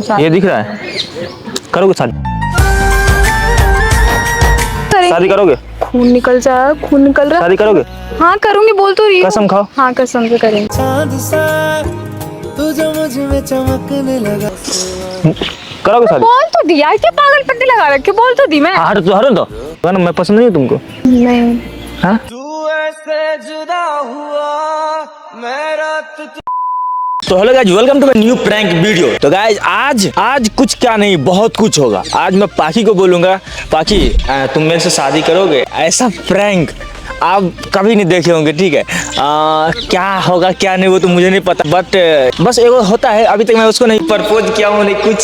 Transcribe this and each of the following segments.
ये दिख रहा है, करोगे शादी? शादी करोगे? खून निकल रहा। शादी करोगे? हाँ करूंगी, बोल तो रही हूँ। कसम खाओ। हाँ कसम से करेंगे। चांद सा तू जो मुझ में चमकने लगा। करोगे शादी? बोल तो दिया, क्या पागल पट्टी लगा रखे, बोल तो दी मैं। हाँ हटो तो वरना मैं पसंद नहीं हूँ तुमको। नहीं। हाँ तू ऐसे जुदा हुआ मेरा तो hello guys, welcome to my new prank video. तो गाइस आज कुछ क्या नहीं, बहुत कुछ होगा। आज मैं पाखी को बोलूंगा, पाखी तुम मेरे से शादी करोगे? ऐसा प्रैंक आप कभी नहीं देखे होंगे, ठीक है। क्या होगा क्या नहीं वो तो मुझे नहीं पता, बट बस एगो होता है। अभी तक मैं उसको नहीं प्रपोज किया हूँ, नहीं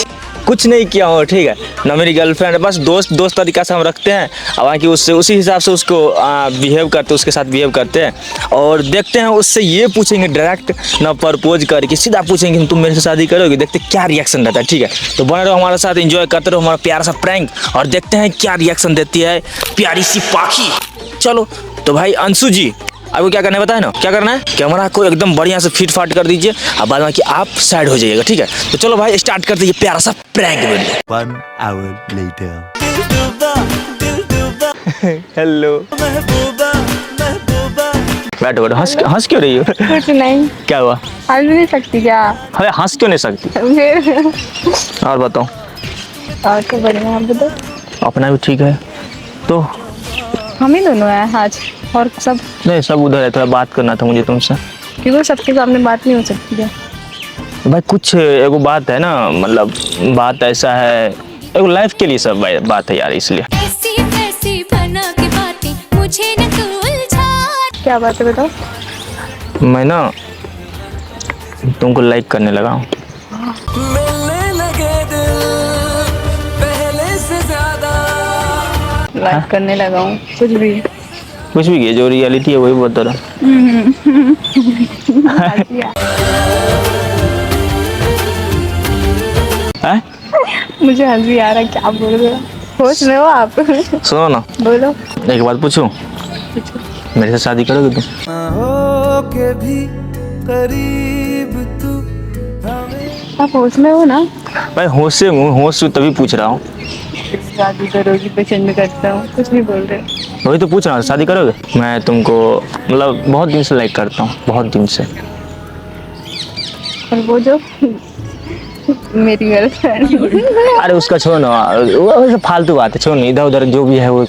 कुछ नहीं किया हूँ, ठीक है ना। मेरी गर्लफ्रेंड, बस दोस्त तरीका से हम रखते हैं। और बाकी उससे उसी हिसाब से उसको बिहेव करते, उसके साथ बिहेव करते हैं। और देखते हैं उससे ये पूछेंगे डायरेक्ट, ना प्रपोज करके सीधा पूछेंगे तुम मेरे से शादी करोगे। देखते क्या रिएक्शन रहता है, ठीक है। तो बने रहो हमारे साथ, एंजॉय करते रहो हमारा प्यारा सा प्रैंक, और देखते हैं क्या रिएक्शन देती है प्यारी सी पाखी। चलो तो भाई अंशु जी, आपको क्या करना है बताए ना, क्या करना है? कैमरा को एकदम बढ़िया से फिट फाट कर दीजिए, अब बाद में कि आप साइड हो जाइएगा, ठीक है। तो चलो भाई स्टार्ट करते हैं ये प्यारा सा prank video. 1 hour later. Hello बैठो हंस क्यों रही हो? कुछ नहीं। क्या हुआ? हंस नहीं सकती क्या? अरे हंस क्यों नहीं सकती? फिर और बताओ। और क्या बढ़िया, आप बताओ। अपना भी ठीक है तो? हम ही दोनों हैं आज, और सब नहीं सब उधर है, थोड़ा बात करना था मुझे तुमसे। क्यों? सबके सामने बात नहीं हो सकती क्या? भाई कुछ एगो बात है ना, मतलब बात ऐसा है, एगो लाइफ के लिए सब बात है यार, इसलिए। ऐसी बना के बातें मुझे न तू उलझा। क्या बात है बताओ। मैं ना तुमको लाइक करने लगा हूँ। मिलने लगे दिल पहले से ज्यादा। लाइक करने लगा हूँ, कुछ भी किए, जो रियलिटी है वही बता रहा। हैं? मुझे हंसी आ रहा है, क्या बोल रहे हो? होश में हो आप? सुनो ना, बोलो। एक बात पूछूं, मेरे से शादी करोगे तुम? हो के भी करीब तू हमें। आप होश में हो ना? भाई होश से हूँ, होश से तभी पूछ रहा हूँ। शादी करोगी, पसंद करता हूँ, कुछ भी बोल रहे हो। वही तो पूछ रहा हूँ, शादी करोगे? मैं तुमको मतलब बहुत दिन से लाइक करता हूँ, बहुत दिन से। और वो जो मेरी गर्लफ्रेंड। अरे उसका छोड़ो ना, वो फालतू बात है, छोड़ो ना। इधर उधर जो भी है वो,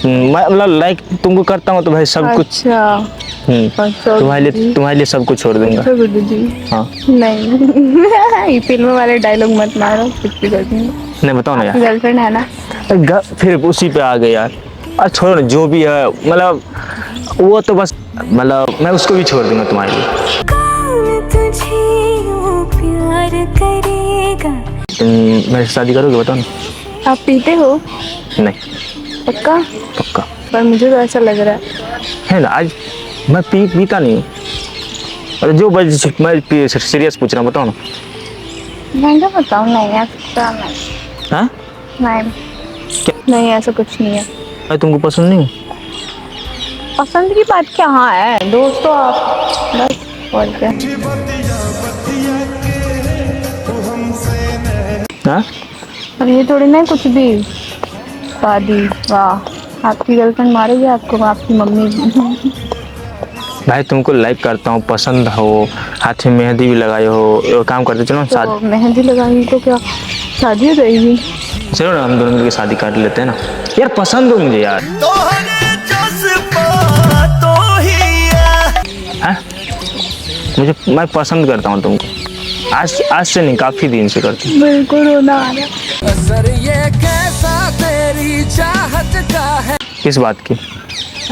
मैं मतलब लाइक तुमको करता हूँ तो भाई सब कुछ। अच्छा तुम्हारे लिए सब कुछ छोड़ दूंगा। अच्छा गुड्डू जी। हाँ नहीं फिल्म वाले डायलॉग मत मारो, कुछ भी कर दूंगी। नहीं बताओ ना यार। गर्लफ्रेंड है ना? फिर उसी पे आ गए यार। और छोड़ो ना, जो भी है मतलब वो तो बस, मतलब मैं उसको भी छोड़ दूंगा तुम्हारे लिए। कौन तुझे यूं प्यार करेगा? तुम मेरे से शादी करोगे बताओ ना? आप पीते हो? नहीं। पक्का? पक्का पर मुझे तो ऐसा लग रहा है ना। आज मैं पीता नहीं। अरे जो मैं सीरियस पूछ रहा हूँ, बताओ ना। मैं क्या बताऊँ? नहीं ऐसा नहीं। हाँ नहीं ऐसा कुछ नहीं है। मैं तुमको पसंद नहीं हूँ? पसंद की बात क्या हाँ है, दोस्तों आप बस, और क्या। हाँ और ये थोड़ी ना कुछ भी शादी, वाह आपकी गर्लफ्रेंड मारेगी आपको, आपकी मम्मी। भाई तुमको लाइक करता हूँ, पसंद हो, हाथ में मेहंदी भी लगाए हो, वो काम करते चलो ना तो मेहंदी लगाएंगी तो क्या शादी हो जाएगी? चलो ना हम दोनों मिलकर शादी कर लेते हैं ना यार। पसंद हो मुझे यार। हाँ? मैं पसंद करता हूँ तुमको, आज से नहीं, काफी दिन से करता हूँ। बिल्कुल रोना आ रहा। असर ये कैसा तेरी चाहत का है। किस बात की?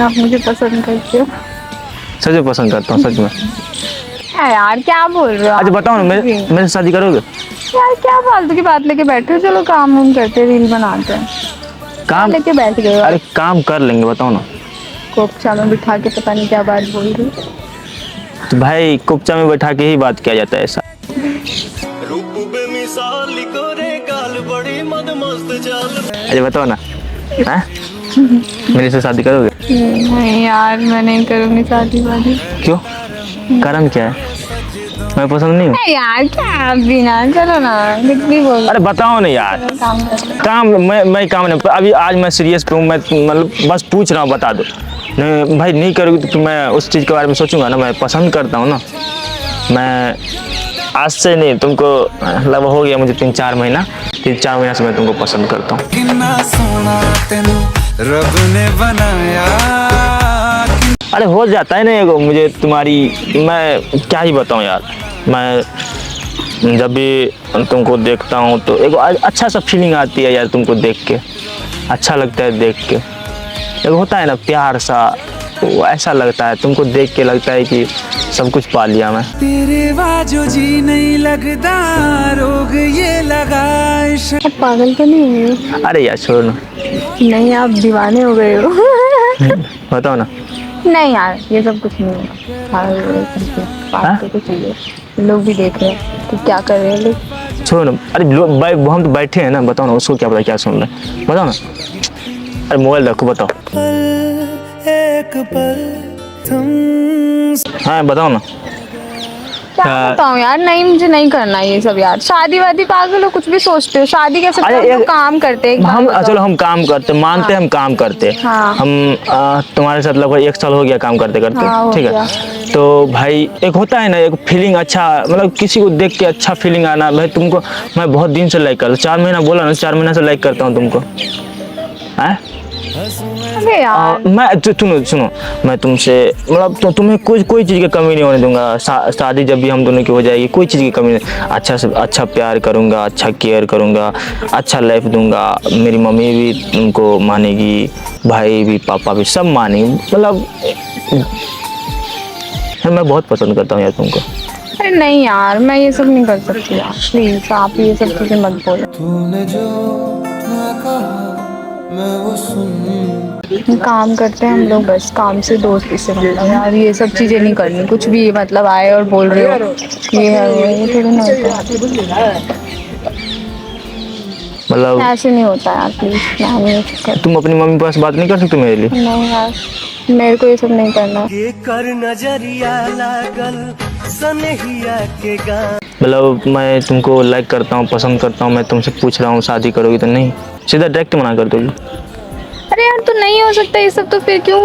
आप मुझे पसंद करते हो? सच में पसंद करता हूँ, सच में। यार क्या बोल रहे हो? अच्छा बताओ ना, मेरे से शादी करोगे? यार क्या फालतू की बात लेके बैठे हो? चलो काम वाम करते, रील बनाते हैं। काम लेके बैठ गए हो? अरे काम कर लेंगे, बताओ ना। कोपचा में बिठा के पता नहीं क्या बात बोल रही। तो भाई कुपचा में बैठा के ही बात किया जाता है ऐसा। अच्छा बताओ ना, हाँ? मेरे से शादी करोगे? नहीं यार मैं नहीं करूँगी शादी वादी। क्यों? कारण क्या है? मैं पसंद नहीं हूँ? नहीं यार क्या आप भी ना, चलो ना कुछ भी बोलो। अरे बताओ नहीं यार। काम करते काम मैं काम नहीं, अभी आज मैं सीरियस पे हूँ, मैं मतलब बस पूछ रहा हूँ, बता दो। नहीं भाई नहीं करोगी तो मैं उस चीज़ के बारे में सोचूंगा ना, मैं पसंद करता हूँ ना। मैं आज से नहीं, तुमको मतलब हो गया मुझे 3-4 महीना, 3-4 महीना से मैं तुमको पसंद करता हूँ। कितना सोना तेनू रब ने बनाया। अरे हो जाता है ना एगो मुझे तुम्हारी, मैं क्या ही बताऊँ यार। मैं जब भी तुमको देखता हूँ तो एक अच्छा सा फीलिंग आती है यार, तुमको देख के अच्छा लगता है देख के। एक होता है ना प्यार सा, वो ऐसा लगता है, तुमको देख के लगता है कि सब कुछ पा लिया मैं। तेरे बाजो जी नहीं लगता, रोग ये लगा। आप पागल तो नहीं हुए? अरे यार छोड़ ना। नहीं आप दीवाने हो गए हो। बताओ ना। नहीं यार ये सब कुछ नहीं है। पागल हो गए तुम, बात तो कुछ नहीं है। लोग भी देख रहे हैं कि क्या कर रहे हैं लोग। छोड़ ना। अरे हम तो बैठे हैं ना, बताओ ना, उसको क्या पता क्या सुन रहे हैं, बताओ ना। अरे मोबाइल रखो, बताओ। एक पल तुम। हाँ बताओ ना। क्या बताऊं यार, नहीं मुझे नहीं करना ये सब यार। शादी वादी पागल हो, कुछ भी सोचते हो। शादी कैसे अरे हम तो एक- काम करते हैं। एक बात हम बताओ। चलो हम काम करते, मानते हैं हम काम करते। हाँ। हम तुम्हारे साथ लगभग 1 साल हो गया काम करते करते। हाँ, हो ठीक गया। है। तो भाई एक होता है ना एक फीलिंग, अच्छा मतलब किसी को देख के अच्छा फीलिंग आना। भाई तुमको मैं बहुत दिन से लाइक करता हूँ, 4 महीना बोला ना, 4 महीना से लाइक करता हूँ तुमको। हैं? अरे यार मैं सुनो, मैं तुमसे मतलब तो तुम्हें कोई चीज़ की कमी नहीं होने दूंगा। शादी जब भी हम दोनों की हो जाएगी, कोई चीज़ की कमी नहीं। अच्छा से अच्छा प्यार करूंगा, अच्छा केयर करूंगा, अच्छा लाइफ दूंगा। मेरी मम्मी भी तुमको मानेगी, भाई भी, पापा भी, सब मानेंगे। मतलब मैं बहुत पसंद करता हूँ यार तुमको। अरे नहीं यार मैं ये सब नहीं कर सकती यार, प्लीज आप ये सब चीजें मत बोलो। तूने जो ना कहा मैं वो सुन। हम काम करते हैं हम लोग, बस काम से दोस्ती से मतलब यार ये सब चीजें नहीं करनी। कुछ भी मतलब आए और बोल रहे हो ये है वो है, ये थोड़ी ना होता है। मतलब ऐसे नहीं होता यार, प्लीज मैं नहीं कर। तुम अपनी मम्मी के पास बात नहीं कर सकते मेरे लिए? नहीं यार मेरे को ये सब नहीं करना। ये कर नजरिया लागल सनहिया के गान। मतलब मैं तुमको लाइक करता हूँ, पसंद करता हूँ, मैं तुमसे पूछ रहा हूँ शादी करोगी तो नहीं, सीधा डायरेक्ट मना कर दोगी? अरे यार तो नहीं हो सकता ये सब, तो फिर क्यों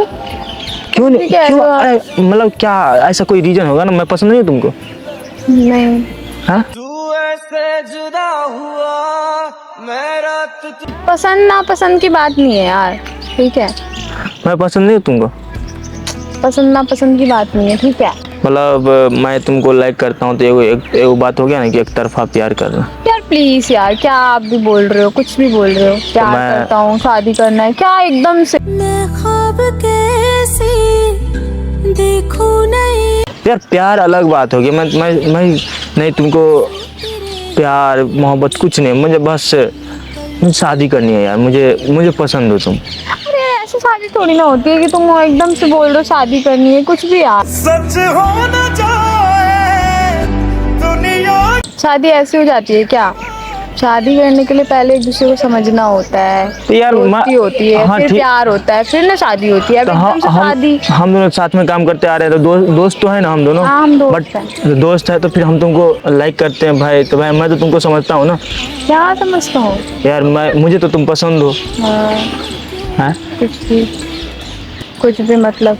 क्यों नहीं? कह रहे क्यों? हो आप? अरे मतलब क्या ऐसा कोई रीजन होगा ना, मैं पसंद नहीं हूँ तुमको? नहीं हाँ? तू ऐसे जुदा हुआ मेरा तू। पसंद ना पसंद की बात नहीं है यार, ठीक है? मैं पसंद नहीं हूँ तुमको? पसंद ना पसंद की बात नहीं है, ठीक है? मतलब मैं तुमको लाइक करता हूँ तो एगो बात हो गया ना कि एक तरफा प्यार करना। यार प्लीज यार क्या आप भी बोल रहे हो, कुछ भी बोल रहे हो। प्यार मैं- करता हूँ, शादी करना है, क्या एकदम से? मैं ख्वाब कैसे देखूं नहीं। यार प्यार अलग बात होगी। मैं नहीं तुमको प्यार मोहब्बत कुछ नहीं, मुझे बस शादी करनी है यार। मुझे पसंद हो तुम। अरे ऐसी शादी थोड़ी ना होती है कि तुम एकदम से बोल रहे हो शादी करनी है, कुछ भी यार। सच होना चाहे दुनिया। शादी ऐसी हो जाती है क्या? शादी करने के लिए पहले एक दूसरे को समझना होता है, तो यार दोस्ती होती है, हाँ, फिर ठीक। प्यार होता है, फिर ना शादी होती है। अब तो एकदम से शादी। हम दोनों साथ में काम करते आ रहे हैं, तो दोस्त तो है ना हम दोनों। हाँ, हम दोस्त बट हैं। दोस्त है तो फिर हम तुमको लाइक करते हैं भाई, तो भाई मैं तो तुमको समझता हूँ ना क्या समझता हूँ? यार। मुझे तो तुम पसंद हो। हाँ, हैं? कुछ भी मतलब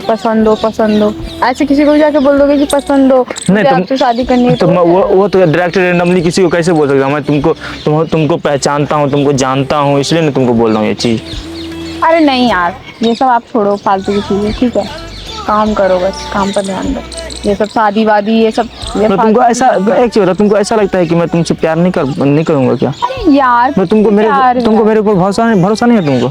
पसंद हो ऐसे किसी को भी जाके बोल दोगे कि पसंद हो नहीं मुझे आपसे शादी करनी है तो मैं वो तो डायरेक्ट रेंडमली किसी को कैसे बोल सकता हूँ? मैं तुमको पहचानता हूँ, तुमको जानता हूँ, इसलिए ना तुमको बोल रहा हूँ ये चीज़। अरे नहीं यार ये सब आप छोड़ो, फालतू की चीजें, ठीक है? काम करो, बस काम पर ध्यान दो। ये सब शादी वादी ये सब ये मैं तुमको फालतू ऐसा की चीजें। एक चीज बता, तुमको ऐसा लगता है कि मैं तुमसे प्यार नहीं करूंगा क्या? अरे यार मैं तुमको प्यार मेरे ऊपर भरोसा नहीं है तुमको?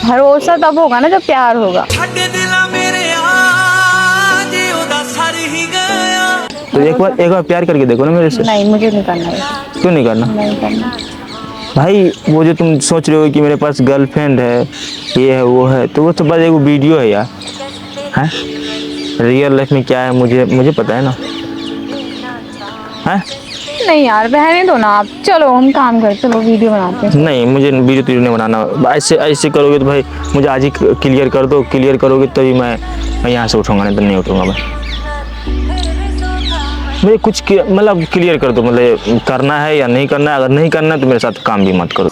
भरोसा तब होगा ना जब प्यार होगा। छड्ड दिला मेरे आज ओदा सर ही गया। तो एक बार प्यार करके देखो ना मेरे से। नहीं मुझे नहीं करना है, क्यों नहीं करना? नहीं करना। भाई वो जो तुम सोच रहे हो कि मेरे पास गर्लफ्रेंड है, ये है वो है, तो वो तो बस एक वीडियो है यार। हैं? रियल लाइफ में क्या है मुझे पता है ना। हैं? नहीं यार रहने दो ना आप, चलो हम काम करते, चलो वीडियो बनाते हैं। नहीं मुझे वीडियो नहीं बनाना। ऐसे करोगे तो भाई मुझे आज ही क्लियर कर दो। क्लियर करोगे तभी मैं यहाँ से उठूंगा, नहीं तो नहीं उठूंगा मैं। मुझे कुछ मतलब क्लियर कर दो, मतलब करना है या नहीं करना है। अगर नहीं करना है तो मेरे साथ काम भी मत करो।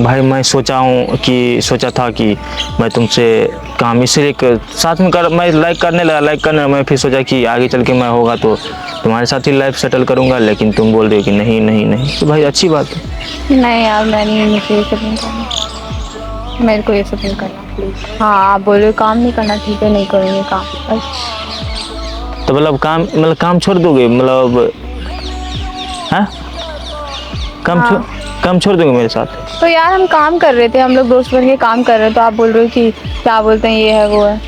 भाई मैं सोचा था कि मैं तुमसे काम इसलिए साथ में मैं लाइक करने मैं फिर सोचा कि आगे चल के मैं होगा तो तुम्हारे साथ ही लाइफ सेटल करूंगा, लेकिन तुम बोल रहे हो कि नहीं नहीं नहीं। तो भाई अच्छी बात है। नहीं यार, मैं नहीं, मुझे ये सब नहीं करना, मेरे को ये सब नहीं करना प्लीज। हाँ आप बोल रहे हो काम नहीं करना, ठीक है नहीं करूँगी काम बस। तो मतलब काम छोड़ दोगे, मतलब हाँ काम छोड़ दोगे मेरे साथ? तो यार हम काम कर रहे थे, हम लोग दोस्त बन के काम कर रहे हैं, तो आप बोल रहे हो कि क्या बोलते हैं ये है वो है,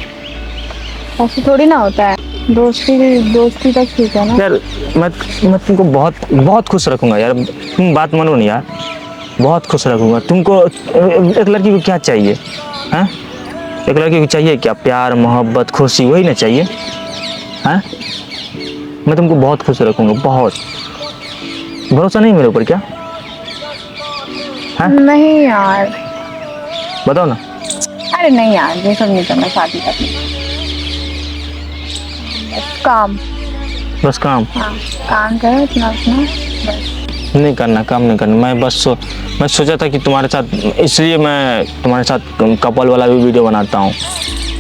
ऐसे थोड़ी ना होता है। दोस्ती तक ठीक है ना यार। मैं तुमको बहुत खुश रखूंगा यार, तुम बात मानो नहीं यार, बहुत खुश रखूंगा तुमको। एक लड़की को क्या चाहिए हैं? एक लड़की को चाहिए क्या? प्यार, मोहब्बत, खुशी, वही ना चाहिए हैं? मैं तुमको बहुत खुश रखूंगा, बहुत। भरोसा नहीं मेरे ऊपर क्या? हाँ? नहीं यार, बताओ ना। अरे नहीं यार, ये सब नहीं करना शादी करनी, काम। बस काम? हाँ काम करो अपना अपना बस। नहीं करना, काम नहीं करना। मैं सोचा था कि तुम्हारे साथ, इसलिए मैं तुम्हारे साथ कपल वाला भी वीडियो बनाता हूँ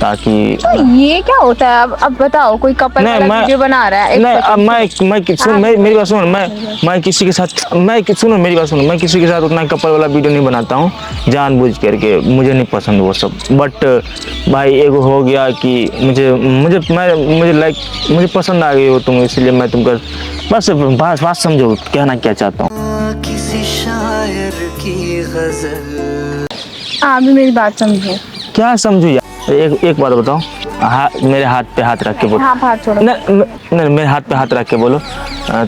ताकि। तो ये क्या होता है? अब बताओ, कोई कपल वाला वीडियो बना रहा है? नहीं, अब मेरी बात सुनो। मैं किसी के साथ मेरी बात सुनो, मैं किसी के साथ उतना कपल वाला वीडियो नहीं बनाता हूँ जानबूझ करके, मुझे नहीं पसंद वो सब। बट भाई एक हो गया कि मुझे पसंद आ गई हो तुम, इसलिए मैं तुमको बस बात समझो कहना क्या चाहता हूँ। किसी शायर की गजल। आप भी मेरी बात समझो। क्या समझू यार? एक बात बताओ, मेरे हाथ पे हाथ रख के बोलो। हाँ हाथ छोड़ो। नहीं, मेरे हाथ पे हाथ रख के बोलो,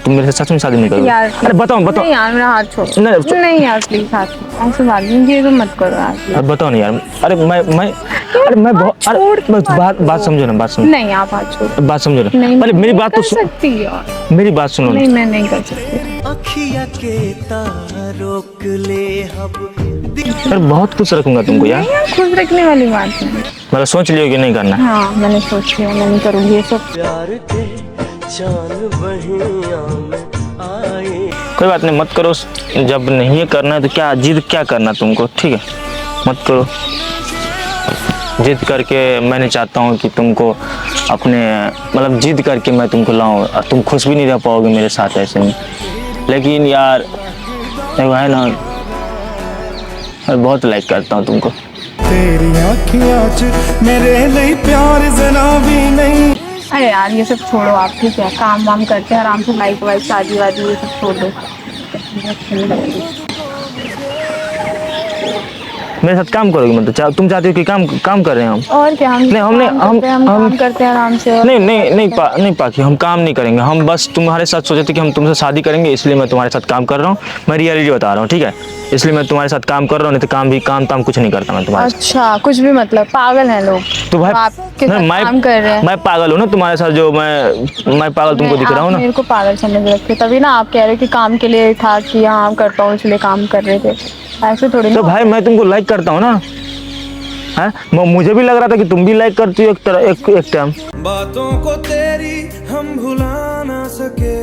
तुम मेरे से सच में शादी नहीं करोगे? यार अरे बताओ। नहीं यार, मेरा हाथ छोड़ो। नहीं यार प्लीज, हाथ ऐसे बात ये तो मत करो यार please। अब बताओ नहीं यार। अरे मैं बहुत, अरे बात समझो ना, बात समझो। नहीं आप हाथ छोड़ो, बात समझो ना। नहीं पहले मेरी बात तो कर सकती यार। मेरी बात सुनो ना। नहीं मैं नहीं कर सकती। अखिया के तार रोक ले अब। यार बहुत खुश रखूंगा तुमको यार। नहीं यार, खुश रखने वाली बात नहीं। मतलब सोच लियो कि नहीं करना? हाँ मैंने सोच लिया, मैं नहीं करूँगी ये सब। प्यार के चांद बहिया में आए। कोई बात नहीं, मत करो। जब नहीं करना है तो क्या जिद क्या करना तुमको, ठीक है मत करो जिद करके। मैं नहीं चाहता हूँ कि तुमको अपने, मतलब जिद करके मैं तुमको लाऊं और तुम खुश भी नहीं रह पाओगे मेरे साथ ऐसे में। लेकिन यार एक है ना, मैं बहुत लाइक करता हूँ तुमको। तेरी आँखियाँ च मेरे लिए प्यार जरा भी नहीं। अरे यार ये सब छोड़ो आप, ठीक है काम वाम करते हैं आराम से, लाइक वाइक शादी वादी ये सब छोड़ दो। मेरे साथ काम करोगे मतलब? तुम चाहते हो कि काम कर रहे हैं हम? और क्या, हम काम करते हैं आराम से। नहीं पाखी, हम काम नहीं करेंगे। हम बस तुम्हारे साथ सोचे थे कि हम तुमसे शादी करेंगे, इसलिए मैं तुम्हारे साथ काम कर रहा हूँ। मैं रियलिटी बता रहा हूँ, ठीक है? इसलिए मैं तुम्हारे साथ काम कर रहा हूँ, नहीं तो काम कुछ नहीं करता मैं तुम्हारे साथ। अच्छा कुछ भी मतलब, पागल हैं लोग तो भाई आपके साथ काम कर रहे हैं। मैं पागल हूँ ना तुम्हारे साथ? जो मैं पागल तुमको दिख रहा हूँ ना? मेरे को पागल समझ रखे, तभी ना आप कह रहे हो कि काम के लिए था कि हाँ करता हूँ इसलिए काम कर रहे थे, ऐसे थोड़ी ना। तो भाई मैं तुमको लाइक करता हूँ ना, है? मुझे भी लग रहा था कि तुम भी लाइक करती हो एक टाइम। बातों को तेरी हम भुला ना सके।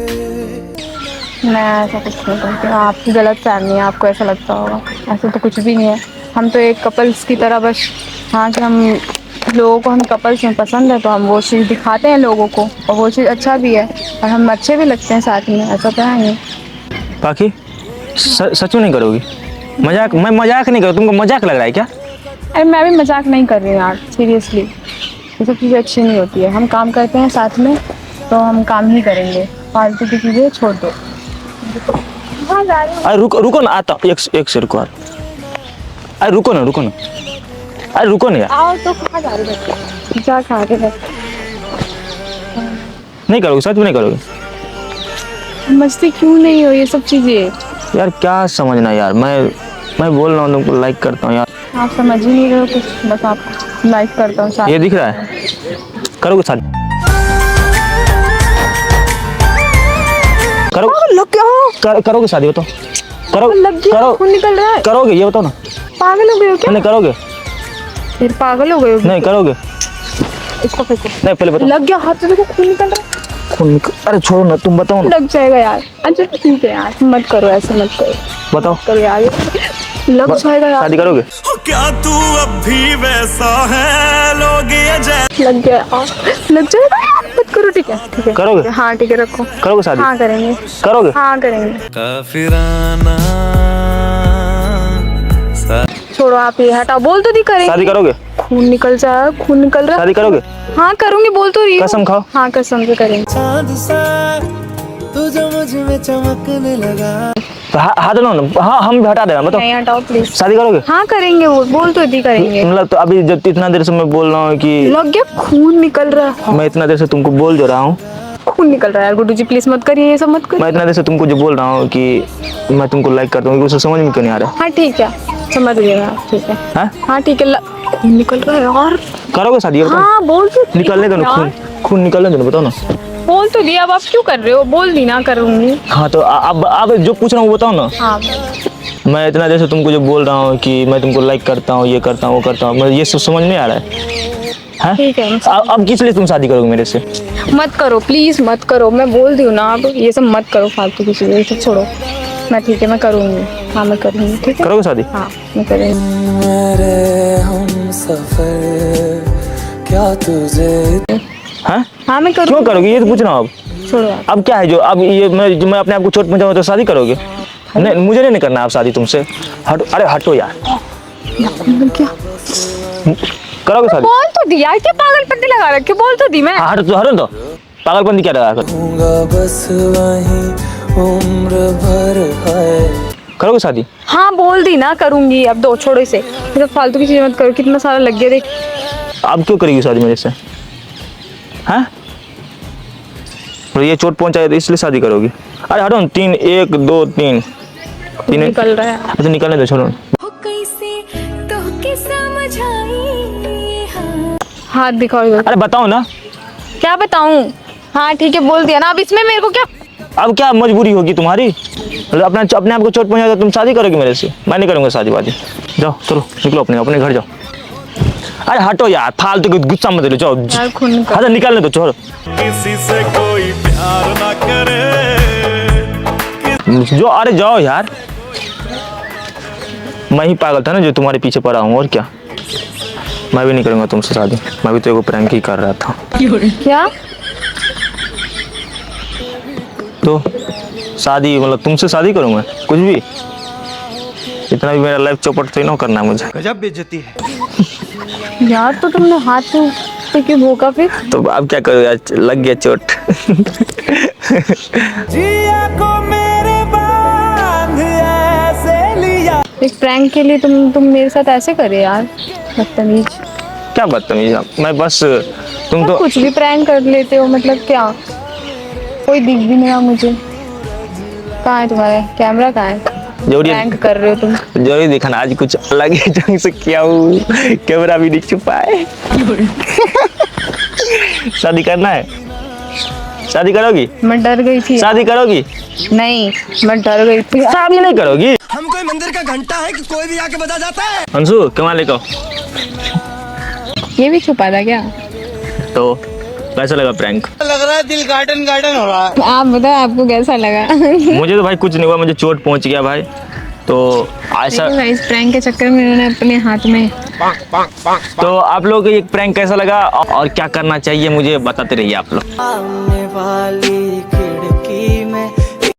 मैं ऐसा कुछ नहीं करती हूँ, आपकी गलत फहमी है, आपको ऐसा लगता होगा, ऐसा तो कुछ भी नहीं है। हम तो एक कपल्स की तरह बस, हाँ कि हम लोगों को, हम कपल्स में पसंद है तो हम वो चीज़ दिखाते हैं लोगों को, और वो चीज़ अच्छा भी है और हम अच्छे भी लगते हैं साथ में, ऐसा तो है नहीं। बाकी सच में नहीं करोगी? मजाक? मैं मजाक नहीं कर, तुमको मजाक लग रहा है क्या? अरे मैं भी मजाक नहीं कर रही हूँ यार, सीरियसली ये सब चीज़ें अच्छी नहीं होती है। हम काम करते हैं साथ में तो हम काम ही करेंगे, फालतू की चीज़ें छोड़ दो। हाँ जा रही हूँ। अरे रुको ना, आता हूँ एक से रुको। अरे रुको ना अरे रुको ना यार। आओ तो कहाँ जा रही हो? जा खा के नहीं करोगे? सच में नहीं करोगे? मस्ती क्यों नहीं हो ये सब चीज़ें? यार क्या समझना यार, मैं बोल रहा हूँ तुमको लाइक करता हूँ यार। आप समझ ही नहीं रहे हो कुछ, बस आप लाइक करता हूँ साथ। ये दिख रहा है? करोगे शादी? लग गया हो? करोगे शादी? बताओ। लग गया, खून निकल रहा है। करोगे ये बताओ ना। पागल हो गए हो क्या? नहीं करोगे? फिर पागल हो गए हो? नहीं करोगे? इसको फेंको। नहीं पहले बताओ। लग गया हाथ से, देखो खून निकल रहा है। खून अरे छोड़ो ना, तुम बताओ ना। लग जाएगा यार। अच्छा ठीक है यार, मत करो ऐसे, मत करो, बताओ। करो यार, लग जाएगा यार। शादी करोगे? क्या तू अब भी वैसा है, लोग ये लग गया यार, लग जाएगा यार, मत करो। ठीक है ठीक है करोगे? हाँ ठीक है, रखो। करोगे शादी? हाँ करेंगे। करोगे? हाँ करेंगे। काफिराना छोड़ो आप ये, हटाओ। बोल तो दी करेंगे। शादी करोगे? खून निकल जाए, खून निकल रहा है। शादी करोगे? हाँ करूंगी, बोल तो रही हूँ। कसम खाओ। हाँ कसम से करेंगे। चांद सा तू जो मुझ में चमकने लगा। तो हाथ लो ना। हाँ हम भी हटा देना, बताओ। नहीं हटाओ प्लीज। शादी करोगे? हाँ करेंगे, वो बोल तो दी करेंगे। मतलब तो अभी जब इतना देर से मैं बोल रहा हूँ कि लग गया, खून निकल रहा है। मैं इतना देर से तुमको बोल जो रहा हूँ, खून निकल रहा है यार, गुड्डू जी प्लीज मत करिए ये सब, मत करिए। मैं इतना देर से तुमको जो बोल रहा हूँ कि मैं तुमको लाइक करता हूँ, उसे समझ में क्यों नहीं आ रहा? हाँ ठीक है, समझ गए आप, ठीक है। हाँ? हाँ ठीक है, खून निकल रहा है यार। करोगे शादी? बताओ। हाँ बोल तो दी निकलने दो ना यार। खून निकलने दो ना, बताओ ना। बोल तो दिया, अब आप क्यों कर रहे हो? बोल दी ना करूंगी। हाँ तो अब जो पूछ रहा हूँ वो बताओ ना। हाँ मैं इतना देर से तुमको जो बोल रहा हूँ कि मैं तुमको लाइक करता हूँ, ये करता हूँ, वो करता हूँ, मैं ये सब समझ नहीं आ रहा है? ठीक है। अब किस लिए तुम शादी करोगे मेरे से? मत करो प्लीज, मत करो, मैं बोल दी हूँ ना, आप ये सब मत करो, फालतू की चीजें, ये सब छोड़ो। मैं ठीक है, मैं करूंगी। हाँ मैं करूंगी, ठीक है। करोगे शादी? हाँ मैं करूंगी। मेरे हम सफर क्या तुझे। हाँ हाँ मैं करूँगी। क्यों करोगे? ये तो पूछ रहा हूँ। छोड़ो आप। अब क्या है जो अब ये मैं अपने आप को चोट पहुंचाऊँ तो शादी करोगे? नहीं मुझे नहीं करना आप शादी तुमसे। हटो, अरे हटो यार। क्या करोगे शादी? बोल तो दिया, क्या पागलपंती लगा रखे, बोल तो दी मैं। हाँ हटो तो, हटो तो। पागलपंती क्या लगा कर? होगा बस वहीं उम्र भर है। करोगे शादी? हाँ बोल दी ना करूंगी, अब दो छोड़ो इसे, ये सब फालतू की चीजें मत करो, कितना सारा लग गया देख। अब क्यों करेगी शादी मेरे से? हाँ और ये चोट पहुंचाए तो इसलिए शादी करोगी? अरे हटो ना, 3 1 2 3 खून निकल रहा है। अच्छा निकलने दो, छोड़ो। हो कैसे तो के समझाई ये हाथ दिखाओ इधर। अरे बताओ ना। क्या बताऊं? हाँ ठीक है, बोल दिया ना, अब इसमें मेरे को क्या। अब क्या मजबूरी होगी तुम्हारी? मतलब अपने आप को चोट पहुंचा तो तुम शादी करोगे मेरे से? मैं नहीं करूंगा शादी वादी। जाओ चलो निकलो, अपने घर जाओ। अरे हटो यार, फालतू को गुस्सा मत लो, जाओ। यार खून निकल। हाँ निकलने दो, छोड़ो। किसी से कोई प्यार ना करे। जो अरे जाओ यार। मैं ही पागल था ना जो तुम्हारे पीछे पड़ा हूँ, और क्या। मैं भी नहीं करूंगा तुमसे शादी, मैं भी तो एगो प्रैंक ही कर रहा था। क्या? तो शादी मतलब तुमसे शादी करूंगा? कुछ भी, इतना भी मेरा लाइफ चौपट तो ना करना है मुझे। गजब बेइज्जती है। यार तो तुमने हाथ पे क्यों भोंका फिर? तो अब क्या करो यार, लग गया चोट। जिया को मेरे बांध ऐसे लिया। एक प्रैंक के लिए तुम मेरे साथ ऐसे करे यार, बदतमीज। क्या बदतमीज? मैं बस तुम तो कुछ भी प्रैंक कर लेते हो, मतलब क्या? कोई दिख भी नहीं रहा मुझे। कहाँ है तुम्हारे कैमरा, कहाँ है? जरूरी प्रैंक कर रहे हो तुम। जरूरी दिखाना आज कुछ अलग ही ढंग से किया हूँ, कैमरा भी नहीं छुपाए। शादी करना है? शादी करोगी? मैं डर गई थी। शादी करोगी? नहीं मैं डर गई थी। शादी नहीं करोगी? हम कोई मंदिर का घंटा है कि कोई भी आके बजा जाता है। अंशु कमा लेको। ये भी छुपा था क्या? तो कैसा लगा प्रैंक? लग रहा है दिल गार्डन गार्डन हो रहा है। आप बताओ आपको कैसा लगा? मुझे तो भाई कुछ नहीं हुआ, मुझे चोट पहुंच गया भाई। तो ऐसा इस प्रैंक के चक्कर में इन्होंने अपने हाथ में। तो आप लोगों को ये प्रैंक कैसा लगा और क्या करना चाहिए मुझे बताते रहिए आप लोग। सामने वाली खिड़की